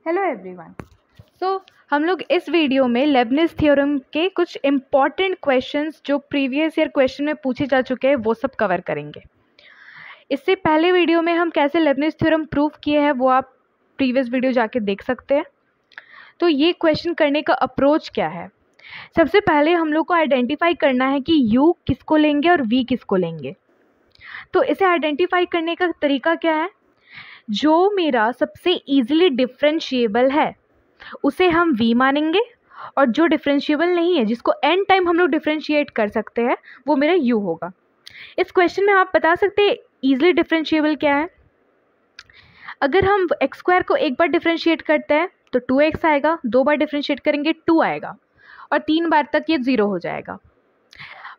Hello everyone. हम लोग इस वीडियो में लेबनिज़ थ्योरम के कुछ इम्पॉर्टेंट क्वेश्चंस जो प्रीवियस ईयर क्वेश्चन में पूछे जा चुके हैं वो सब कवर करेंगे। इससे पहले वीडियो में हम कैसे लेबनिज़ थ्योरम प्रूव किए हैं वो आप प्रीवियस वीडियो जाके देख सकते हैं। तो ये क्वेश्चन करने का अप्रोच क्या है, सबसे पहले हम लोग को आइडेंटिफाई करना है कि u किसको लेंगे और v किसको लेंगे। तो इसे आइडेंटिफाई करने का तरीका क्या है, जो मेरा सबसे ईजिली डिफरेंशिएबल है उसे हम v मानेंगे और जो डिफरेंशिएबल नहीं है, जिसको n टाइम हम लोग डिफरेंशिएट कर सकते हैं, वो मेरा u होगा। इस क्वेश्चन में आप बता सकते हैं ईजिली डिफरेंशिएबल क्या है। अगर हम एक्स स्क्वायर को एक बार डिफरेंशिएट करते हैं तो 2x आएगा, 2 बार डिफरेंशिएट करेंगे 2 आएगा और 3 बार तक ये 0 हो जाएगा।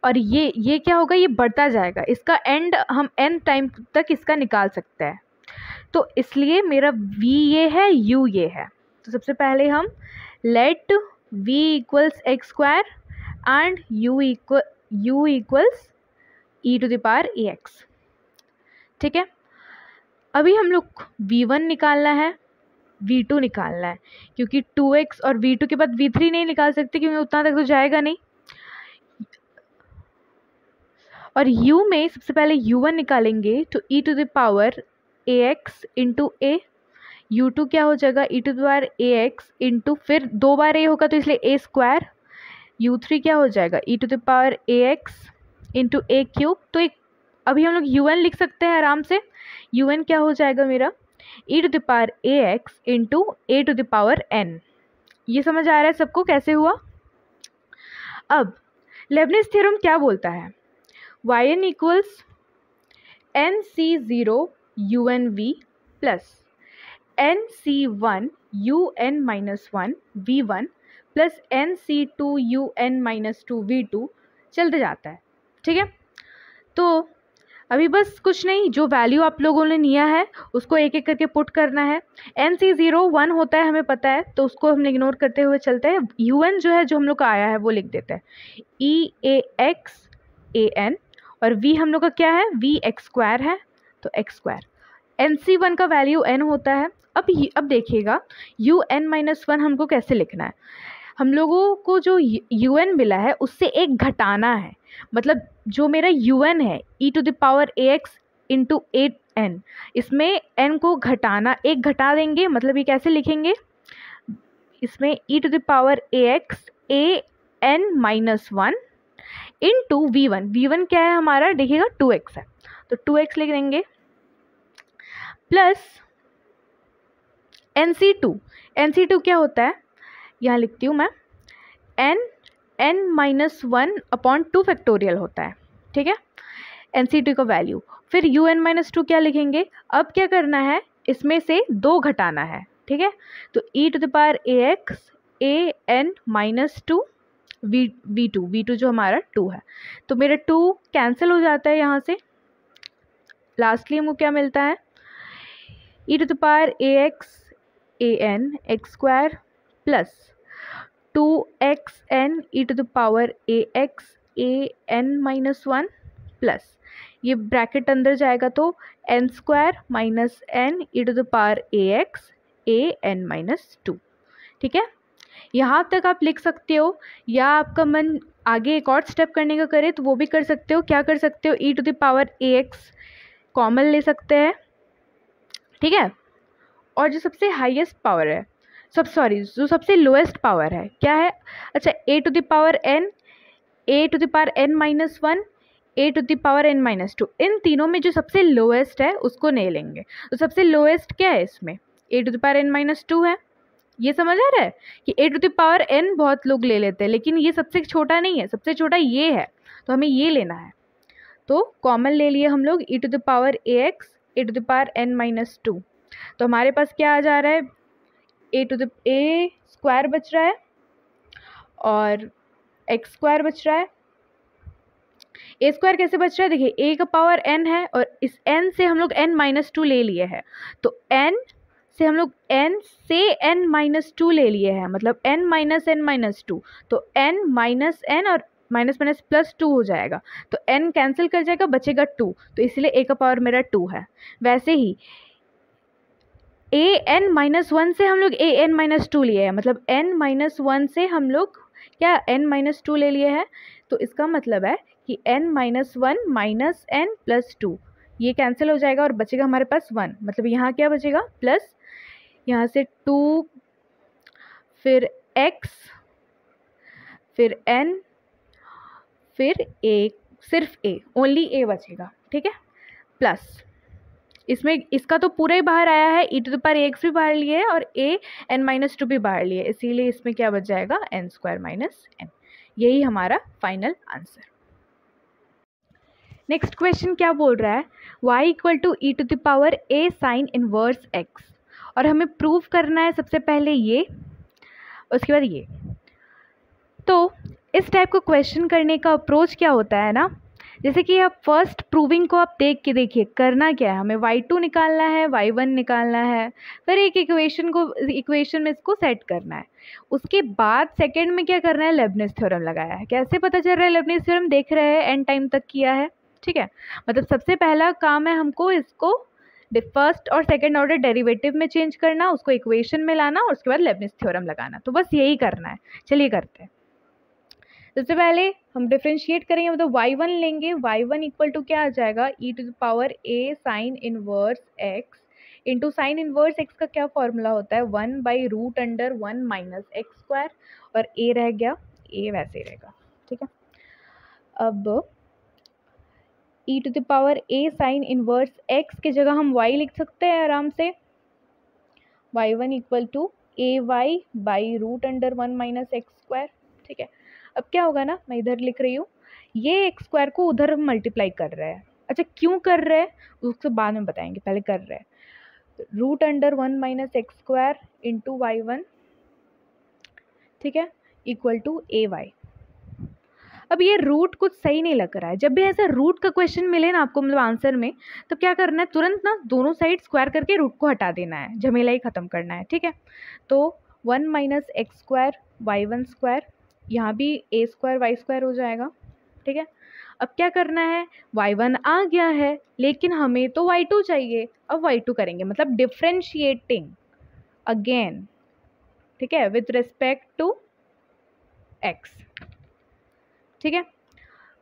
और ये क्या होगा, ये बढ़ता जाएगा, इसका एंड हम n टाइम तक इसका निकाल सकते हैं। तो इसलिए मेरा v ये है, u ये है। तो सबसे पहले हम let v equals x square and u equals e to the power ax। ठीक है, अभी हम लोग v1 निकालना है, v2 निकालना है, क्योंकि 2x और v2 के बाद v3 नहीं निकाल सकते क्योंकि उतना तक तो जाएगा नहीं। और u में सबसे पहले u1 निकालेंगे तो e to the power ax into a, u2 क्या हो जाएगा e to the power ax into फिर 2 बार a होगा तो इसलिए a स्क्वायर, u3 क्या हो जाएगा e to the power ax into a cube. तो एक अभी हम लोग un लिख सकते हैं आराम से, un क्या हो जाएगा मेरा e to the power ax into a to the power n। ये समझ आ रहा है सबको कैसे हुआ। अब लेबनिज़ थ्योरम क्या बोलता है, yn equals nc0 unv plus nc1 un-1 v1 plus nc2 un-2 v2 चलते जाता है। ठीक है, तो अभी बस कुछ नहीं, जो वैल्यू आप लोगों ने लिया है उसको एक एक करके पुट करना है। nc0 1 होता है हमें पता है, तो उसको हम इग्नोर करते हुए चलते हैं। un जो है, जो हम लोग का आया है वो लिख देते हैं e a x a n, और v हम लोग का क्या है, v एक्स स्क्वायर है तो एक्स स्क्वायर। nc1 का वैल्यू n होता है। अब देखिएगा un-1 हमको कैसे लिखना है। हम लोगों को जो un मिला है उससे एक घटाना है, मतलब जो मेरा un है e to the power ax into A N, इसमें n को घटाना, एक घटा देंगे, मतलब ये कैसे लिखेंगे, इसमें e to the power ax an-1 into v1 क्या है हमारा, देखिएगा 2x है तो 2x लिख देंगे, प्लस nc2 क्या होता है, यहाँ लिखती हूँ मैं, n-1 अपॉन 2 फैक्टोरियल होता है। ठीक है, nc2 का वैल्यू, फिर un-2 क्या लिखेंगे। अब क्या करना है, इसमें से 2 घटाना है। ठीक है, तो e to the power ax an-2 v2 जो हमारा 2 है, तो मेरा 2 कैंसिल हो जाता है यहाँ से। लास्टली हमको क्या मिलता है, e to the power ax an x square plus 2xn e to the power ax an-1 plus ये ब्रैकेट अंदर जाएगा तो n square minus n e to the power ax an-2। ठीक है, यहाँ तक आप लिख सकते हो, या आपका मन आगे एक और स्टेप करने का करे तो वो भी कर सकते हो। क्या कर सकते हो, e to the power ax common ले सकते हैं। ठीक है, और जो सबसे हाईएस्ट पावर है, जो सबसे लोएस्ट पावर है क्या है, अच्छा a to the power n, a to the power n-1, a to the power n-2, इन तीनों में जो सबसे लोएस्ट है उसको नहीं लेंगे। तो सबसे लोएस्ट क्या है इसमें, a to the power n-2 है। ये समझ आ रहा है कि a to the power n बहुत लोग ले लेते हैं, लेकिन ये सबसे छोटा नहीं है, सबसे छोटा ये है, तो हमें ये लेना है। तो कॉमन ले लिए हम लोग e to the power ax a to the power n-2, तो हमारे पास क्या आ जा रहा है, a स्क्वायर बच रहा है और एक्स स्क्वायर बच रहा है। a स्क्वायर कैसे बच रहा है, देखिए a का पावर n है और इस n से हम लोग n-2 ले लिए हैं, तो n से हम लोग n से n-2 ले लिए हैं, मतलब n माइनस n-2, तो n माइनस n और माइनस माइनस प्लस 2 हो जाएगा, तो n कैंसिल कर जाएगा, बचेगा 2, तो इसलिए a का पावर मेरा 2 है। वैसे ही an-1 से हम लोग an-2 लिए हैं, मतलब n-1 से हम लोग क्या n-2 ले लिए हैं। तो इसका मतलब है कि n-1 माइनस n प्लस 2, ये कैंसिल हो जाएगा और बचेगा हमारे पास 1। मतलब यहाँ क्या बचेगा, प्लस यहाँ से 2, फिर x, फिर n, फिर a, सिर्फ a, ओनली a बचेगा, ठीक है। प्लस इसमें इसका तो पूरा ही बाहर आया है, e⁻x भी बाहर लिए है और an-2 भी बाहर लिए, इसीलिए इसमें क्या बच जाएगा, n² माइनस n। यही हमारा फाइनल आंसर। नेक्स्ट क्वेश्चन क्या बोल रहा है, y equal to e⁻a sine inverse x, और हमें प्रूव करना है सबसे पहले ये, उसके बाद ये। तो इस टाइप का क्वेश्चन करने का अप्रोच क्या होता है ना, जैसे कि आप फर्स्ट प्रूविंग को आप देख के देखिए करना क्या है, हमें y2 निकालना है, y1 निकालना है, फिर एक इक्वेशन में इसको सेट करना है। उसके बाद सेकंड में क्या करना है, लेबनिज़ थ्योरम लगाया है। कैसे पता चल रहा है लेबनिज़ थ्योरम, देख रहे हैं एंड टाइम तक किया है, ठीक है। मतलब सबसे पहला काम है हमको इसको फर्स्ट और सेकेंड ऑर्डर डेरिवेटिव में चेंज करना, उसको इक्वेशन में लाना और उसके बाद लेबनिज़ थ्योरम लगाना। तो बस यही करना है, चलिए करते हैं। सबसे पहले हम डिफ्रेंशिएट करेंगे, मतलब y1 लेंगे, y1 इक्वल टू क्या आ जाएगा, e⁻a sine inverse x into sine inverse x का क्या फॉर्मूला होता है, 1/√1 माइनस x², और a रह गया, a वैसे रहेगा, ठीक है। अब e⁻a साइन इनवर्स x की जगह हम y लिख सकते हैं आराम से, y1 equal to ay/√1 minus x², ठीक है। अब क्या होगा ना, मैं इधर लिख रही हूँ, ये x² को उधर हम मल्टीप्लाई कर रहे हैं। अच्छा क्यों कर रहे हैं उसको बाद में बताएंगे, पहले कर रहे हैं। √1 माइनस x² इंटू y1, ठीक है, इक्वल टू ay। अब ये रूट कुछ सही नहीं लग रहा है। जब भी ऐसा रूट का क्वेश्चन मिले ना आपको, मतलब आंसर में, तो क्या करना है, तुरंत ना दोनों साइड स्क्वायर करके रूट को हटा देना है, झमेला ही खत्म करना है, ठीक है। तो 1 माइनस x² y1², यहाँ भी a² y² हो जाएगा, ठीक है। अब क्या करना है, y1 आ गया है लेकिन हमें तो y2 चाहिए। अब y2 करेंगे, मतलब डिफ्रेंशिएटिंग अगेन, ठीक है, विथ रिस्पेक्ट टू x, ठीक है।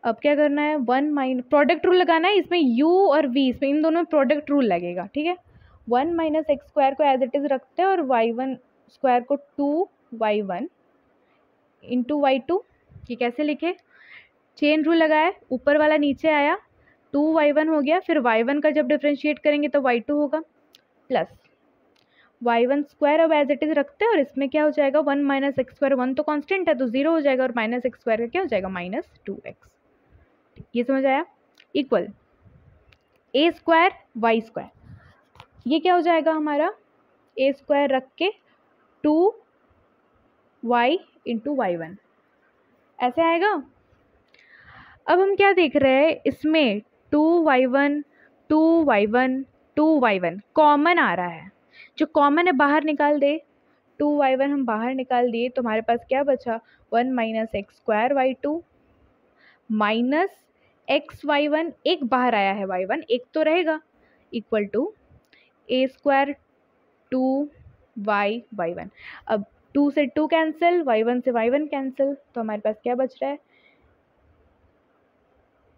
अब क्या करना है, 1 प्रोडक्ट रूल लगाना है इसमें, u और v, इसमें इन दोनों में प्रोडक्ट रूल लगेगा, ठीक है। 1 माइनस x² को एज इट इज रखते हैं और y1² को 2y1 इंटू y2, ये कैसे लिखे, चेन रूल लगाया, ऊपर वाला नीचे आया, 2y1 हो गया, फिर y1 का जब डिफ्रेंशिएट करेंगे तो y2 होगा, प्लस y1² अब एज इट इज रखते हैं और इसमें क्या हो जाएगा, 1 माइनस x², 1 तो कांस्टेंट है तो 0 हो जाएगा, और माइनस x² का क्या हो जाएगा, -2x। ये समझ आया, इक्वल a² y², ये क्या हो जाएगा हमारा, a² रख के 2y इंटू y1, ऐसे आएगा। अब हम क्या देख रहे हैं, इसमें 2y1 2y1 2y1 कॉमन आ रहा है, जो कॉमन है बाहर निकाल दे, 2y1 हम बाहर निकाल दिए तो हमारे पास क्या बचा, 1 minus x² y2 minus xy1, एक बाहर आया है y1, एक तो रहेगा, equal to a² 2y y1। अब 2 से 2 कैंसिल, y1 से y1 कैंसिल, तो हमारे पास क्या बच रहा है,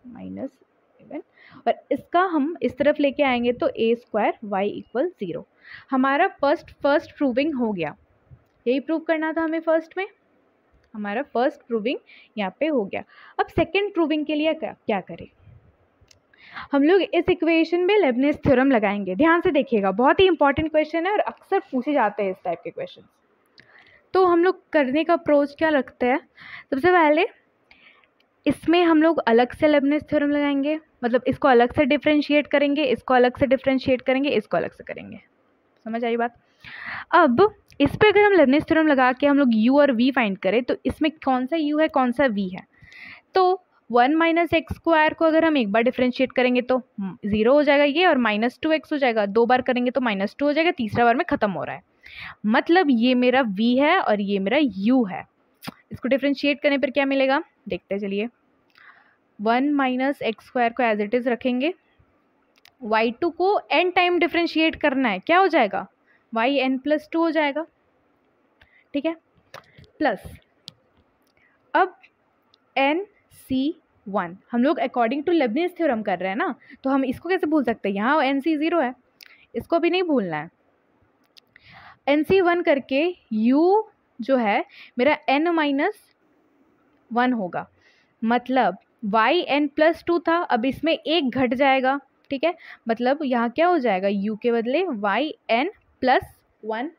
-7, और इसका हम इस तरफ लेके आएंगे तो a² y इक्वल 0। हमारा फर्स्ट प्रूविंग हो गया, यही प्रूव करना था हमें फर्स्ट में, हमारा फर्स्ट प्रूविंग यहाँ पे हो गया। अब सेकंड प्रूविंग के लिए क्या करें, हम लोग इस इक्वेशन में लेबनिज़ थ्योरम लगाएंगे। ध्यान से देखिएगा, बहुत ही इंपॉर्टेंट क्वेश्चन है और अक्सर पूछे जाते हैं इस टाइप के क्वेश्चन। तो हम लोग करने का अप्रोच क्या रखते हैं, सबसे पहले इसमें हम लोग अलग से लेबनिज़ थ्योरम लगाएंगे, मतलब इसको अलग से डिफ्रेंशिएट करेंगे, इसको अलग से डिफ्रेंशिएट करेंगे, इसको अलग से करेंगे। समझ आई बात। अब इस पे अगर हम लेबनिज़ थ्योरम लगा के हम लोग u और v फाइंड करें तो इसमें कौन सा u है कौन सा v है, तो 1 माइनस x² को अगर हम एक बार डिफ्रेंशिएट करेंगे तो 0 हो जाएगा ये, और -2x हो जाएगा, 2 बार करेंगे तो -2 हो जाएगा, तीसरा बार में ख़त्म हो रहा है, मतलब ये मेरा v है और ये मेरा u है। इसको डिफ्रेंशिएट करने पर क्या मिलेगा, देखते चलिए। 1 माइनस x² को एज इट इज़ रखेंगे, y2 को n टाइम डिफ्रेंशिएट करना है, क्या हो जाएगा yn+2 हो जाएगा, ठीक है, प्लस अब NC1 हम लोग अकॉर्डिंग टू लेबनिज़ थ्योरम कर रहे हैं ना, तो हम इसको कैसे भूल सकते हैं, यहाँ NC0 है, इसको भी नहीं भूलना है। NC1 करके U जो है मेरा n-1 होगा, मतलब yn+2 था, अब इसमें एक घट जाएगा, ठीक है, मतलब यहाँ क्या हो जाएगा, U के बदले yn+1,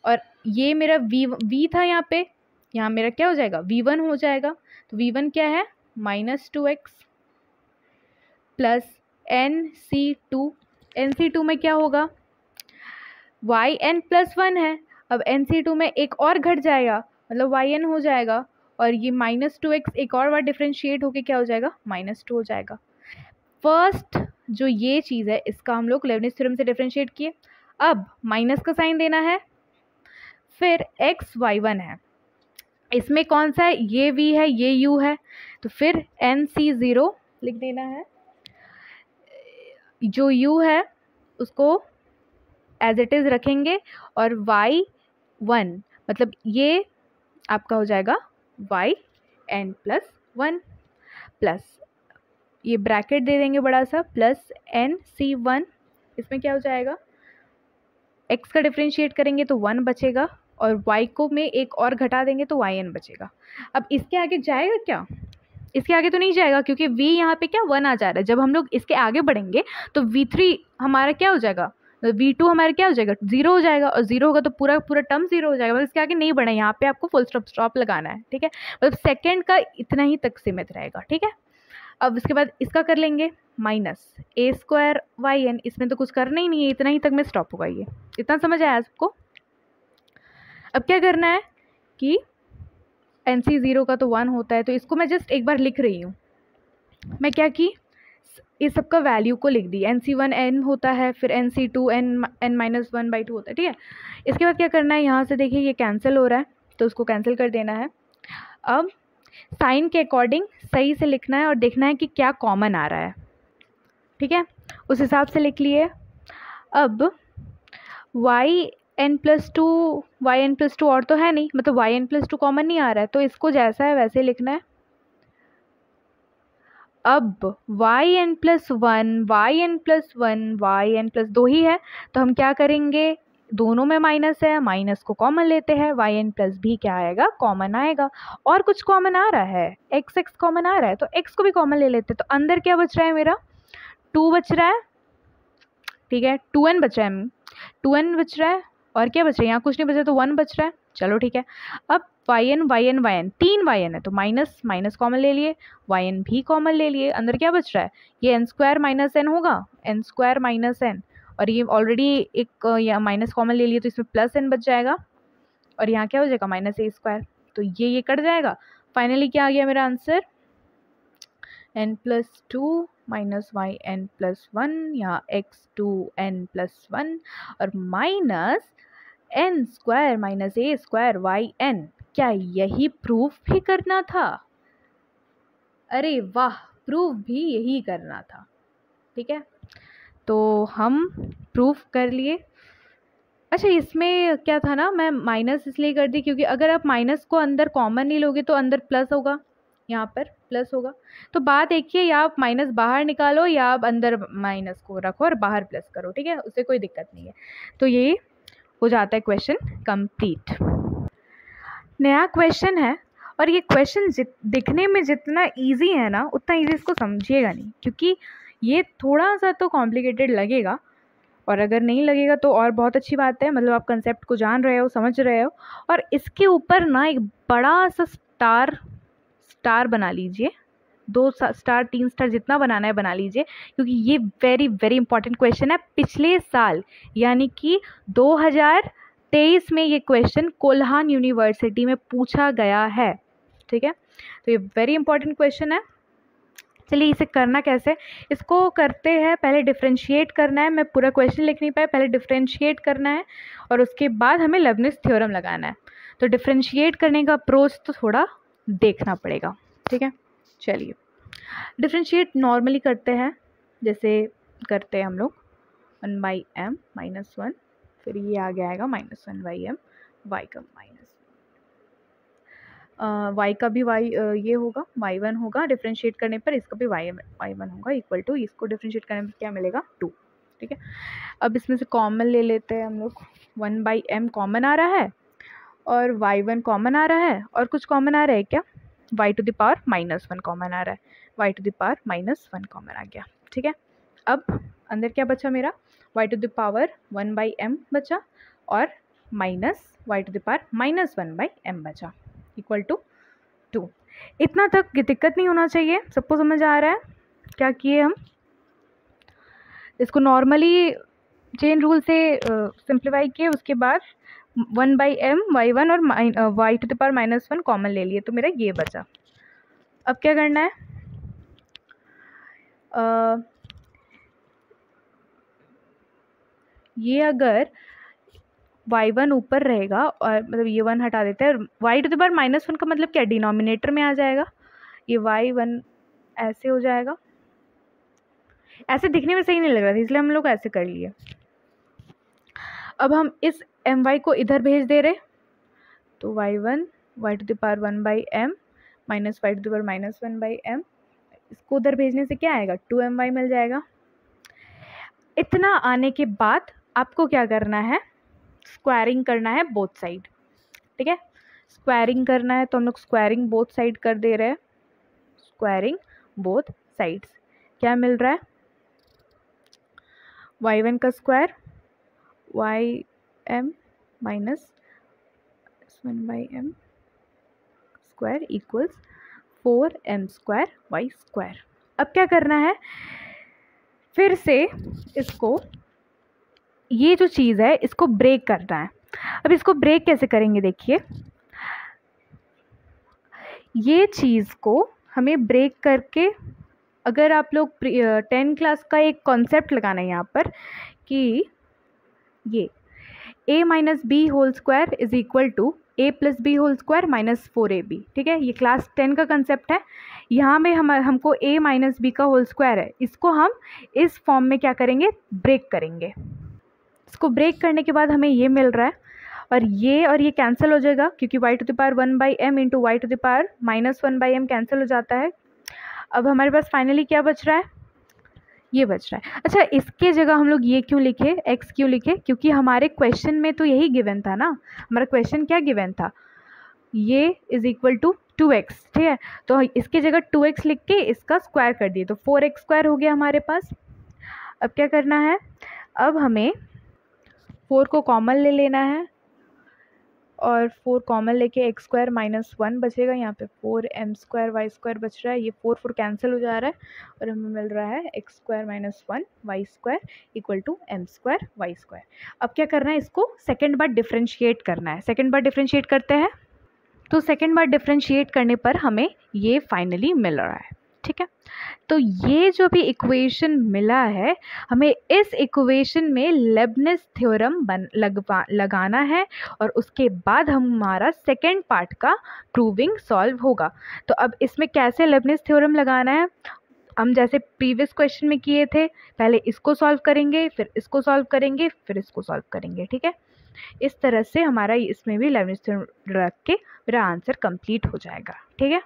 और ये मेरा V था यहाँ पे, यहाँ मेरा क्या हो जाएगा, V1 हो जाएगा, तो V1 क्या है, -2x प्लस NC2, NC2 में क्या होगा, yn+1 है, अब NC2 में एक और घट जाएगा, मतलब yn हो जाएगा, और ये -2x एक और बार डिफ्रेंशिएट होके क्या हो जाएगा, -2 हो जाएगा। फर्स्ट जो ये चीज़ है इसका हम लोग लेबनिज़ थ्योरम से डिफ्रेंशिएट किए, अब माइनस का साइन देना है, फिर xy1 है, इसमें कौन सा है, ये v है, ये u है, तो फिर NC0 लिख देना है, जो u है उसको एज इट इज़ रखेंगे, और y1 मतलब ये आपका हो जाएगा yn+1 प्लस ये ब्रैकेट दे देंगे बड़ा सा, प्लस NC1, इसमें क्या हो जाएगा, x का डिफ्रेंशिएट करेंगे तो 1 बचेगा, और y को में एक और घटा देंगे तो yn बचेगा। अब इसके आगे जाएगा क्या, इसके आगे तो नहीं जाएगा, क्योंकि v यहाँ पे क्या 1 आ जा रहा है, जब हम लोग इसके आगे बढ़ेंगे तो v3 हमारा क्या हो जाएगा, v2 हमारा क्या हो जाएगा, 0 हो जाएगा, और 0 होगा तो पूरा टर्म 0 हो जाएगा, मतलब इसके आगे नहीं बढ़ना है, यहाँ पे आपको फुल स्टॉप लगाना है, ठीक है, मतलब सेकेंड का इतना ही तक सीमित रहेगा, ठीक है। अब उसके बाद इसका कर लेंगे -a²yn, इसमें तो कुछ करना ही नहीं है, इतना ही तक में स्टॉप होगा, ये इतना समझ आया सबको। अब क्या करना है कि NC0 का तो 1 होता है, तो इसको मैं जस्ट एक बार लिख रही हूँ, मैं क्या की, इस सब का वैल्यू को लिख दी, NC1 n होता है, फिर NC2 n-1/2 होता है, ठीक है। इसके बाद क्या करना है, यहाँ से देखिए ये कैंसिल हो रहा है, तो उसको कैंसिल कर देना है। अब साइन के अकॉर्डिंग सही से लिखना है और देखना है कि क्या कॉमन आ रहा है, ठीक है, उस हिसाब से लिख लिए। अब yn+2 और तो है नहीं, मतलब yn+2 कॉमन नहीं आ रहा है, तो इसको जैसा है वैसे लिखना है। अब yn+2 ही है, तो हम क्या करेंगे, दोनों में माइनस है, माइनस को कॉमन लेते हैं, yn+b क्या आएगा, कॉमन आएगा, और कुछ कॉमन आ रहा है, x कॉमन आ रहा है, तो x को भी कॉमन ले लेते हैं, तो अंदर क्या बच रहा है, मेरा 2 बच रहा है, ठीक है, 2n बच रहा है, 2n बच रहा है, और क्या बच रहा है, यहाँ कुछ नहीं बचा तो 1 बच रहा है, चलो ठीक है। अब yn 3 yn है, तो माइनस माइनस कॉमन ले लिए, yn भी कॉमन ले लिए, अंदर क्या बच रहा है, ये n² - n होगा, n² - n, और ये ऑलरेडी एक माइनस कॉमन ले लिए, तो इसमें प्लस n बच जाएगा, और यहाँ क्या हो जाएगा, -a², तो ये कट जाएगा। फाइनली क्या आ गया मेरा आंसर, n+2 - yn+1, यहाँ x2n+1, और माइनस n² - a²yn, क्या यही प्रूफ भी करना था, अरे वाह, प्रूफ भी यही करना था, ठीक है, तो हम प्रूफ कर लिए। अच्छा, इसमें क्या था ना, मैं माइनस इसलिए कर दी क्योंकि अगर आप माइनस को अंदर कॉमन नहीं लोगे तो अंदर प्लस होगा, यहाँ पर प्लस होगा, तो बात एक ही है, या आप माइनस बाहर निकालो या आप अंदर माइनस को रखो और बाहर प्लस करो, ठीक है, उससे कोई दिक्कत नहीं है। तो ये हो जाता है क्वेश्चन कंप्लीट। नया क्वेश्चन है, और ये क्वेश्चन दिखने में जितना इजी है ना उतना इजी इसको समझिएगा नहीं, क्योंकि ये थोड़ा सा तो कॉम्प्लिकेटेड लगेगा, और अगर नहीं लगेगा तो और बहुत अच्छी बात है, मतलब आप कंसेप्ट को जान रहे हो, समझ रहे हो, और इसके ऊपर ना एक बड़ा सा स्टार बना लीजिए, 2 स्टार 3 स्टार जितना बनाना है बना लीजिए, क्योंकि ये वेरी वेरी इंपॉर्टेंट क्वेश्चन है। पिछले साल यानी कि 2023 में ये क्वेश्चन कोल्हान यूनिवर्सिटी में पूछा गया है, ठीक है, तो ये वेरी इंपॉर्टेंट क्वेश्चन है। चलिए इसे करना कैसे, इसको करते हैं, पहले डिफ्रेंशिएट करना है, मैं पूरा क्वेश्चन लिख नहीं पाया, पहले डिफ्रेंशिएट करना है और उसके बाद हमें लेबनिज़ थ्योरम लगाना है, तो डिफ्रेंशिएट करने का अप्रोच तो थोड़ा देखना पड़ेगा, ठीक है। चलिए डिफ्रेंशिएट नॉर्मली करते हैं, जैसे करते हैं हम लोग 1/m - 1, फिर ये आगे आएगा -1/m y का माइनस y का भी y ये होगा y1 होगा, डिफ्रेंशिएट करने पर इसका भी y1 होगा, इक्वल टू इसको डिफ्रेंशिएट करने पर क्या मिलेगा 2। ठीक है, अब इसमें से कॉमन ले लेते हैं हम लोग। 1/m कॉमन आ रहा है और y1 कॉमन आ रहा है, और कुछ कॉमन आ रहा है क्या? y⁻1 कॉमन आ रहा है, y⁻1 कॉमन आ गया। ठीक है, अब अंदर क्या बचा मेरा? y⁻1/m बचा और माइनस y⁻−1/m बचा, इक्वल टू 2। इतना तक दिक्कत नहीं होना चाहिए, सबको समझ आ रहा है? क्या किए हम? इसको नॉर्मली चेन रूल से सिंप्लीफाई किए, उसके बाद 1/m y1 और y⁻1 कॉमन ले लिए, तो मेरा ये बचा। अब क्या करना है? ये अगर y1 ऊपर रहेगा और मतलब ये 1 हटा देते हैं, y⁻1 का मतलब क्या? डिनोमिनेटर में आ जाएगा, ये y1 ऐसे हो जाएगा। ऐसे दिखने में सही नहीं लग रहा था, इसलिए हम लोग ऐसे कर लिए। अब हम इस my को इधर भेज दे रहे, तो y1 y⁻1/m माइनस y⁻−1/m, इसको उधर भेजने से क्या आएगा? 2my मिल जाएगा। इतना आने के बाद आपको क्या करना है? स्क्वायरिंग करना है बोथ साइड। ठीक है, स्क्वायरिंग करना है, तो हम लोग स्क्वायरिंग बोथ साइड कर दे रहे हैं। स्क्वायरिंग बोथ साइड्स, क्या मिल रहा है? y1 का square ym minus 1/m square equals 4m square y square. अब क्या करना है? फिर से इसको, ये जो चीज़ है इसको ब्रेक करना है। अब इसको ब्रेक कैसे करेंगे? देखिए, ये चीज़ को हमें ब्रेक करके, अगर आप लोग 10 क्लास का एक कॉन्सेप्ट लगाना है यहाँ पर कि ये a-b² is equal to a+b² minus 4ab। ठीक है, ये क्लास 10 का कंसेप्ट है। यहाँ में हमको a-b का होल स्क्वायर है, इसको हम इस फॉर्म में क्या करेंगे? ब्रेक करेंगे। इसको ब्रेक करने के बाद हमें ये मिल रहा है, और ये कैंसिल हो जाएगा, क्योंकि y⁻1/m इंटू y⁻−1/m कैंसिल हो जाता है। अब हमारे पास फाइनली क्या बच रहा है? ये बच रहा है। अच्छा, इसके जगह हम लोग ये क्यों लिखे, x क्यों लिखे? क्योंकि हमारे क्वेश्चन में तो यही गिवन था ना। हमारा क्वेश्चन क्या गिवन था? ये इज इक्वल टू 2x। ठीक है, तो इसकी जगह 2x लिख के इसका स्क्वायर कर दिए, तो 4x² हो गया हमारे पास। अब क्या करना है? अब हमें 4 को कॉमन ले लेना है, और 4 कॉमन लेके x² माइनस 1 बचेगा, यहाँ पे 4m² y² बच रहा है। ये 4 कैंसिल हो जा रहा है, और हमें मिल रहा है x² minus 1 y² equal to m² y²। अब क्या करना है? इसको सेकेंड बार डिफ्रेंशिएट करना है। सेकेंड बार डिफ्रेंशिएट करते हैं, तो सेकेंड बार डिफ्रेंशिएट करने पर हमें ये फाइनली मिल रहा है। ठीक है, तो ये जो भी इक्वेशन मिला है, हमें इस इक्वेशन में लेबनिज़ थ्योरम लगाना है, और उसके बाद हमारा सेकेंड पार्ट का प्रूविंग सॉल्व होगा। तो अब इसमें कैसे लेबनिज़ थ्योरम लगाना है? हम जैसे प्रीवियस क्वेश्चन में किए थे, पहले इसको सॉल्व करेंगे, फिर इसको सॉल्व करेंगे, फिर इसको सॉल्व करेंगे। ठीक है, इस तरह से हमारा इसमें भी लेबनिज़ थ्योरम रख के मेरा आंसर कंप्लीट हो जाएगा। ठीक है।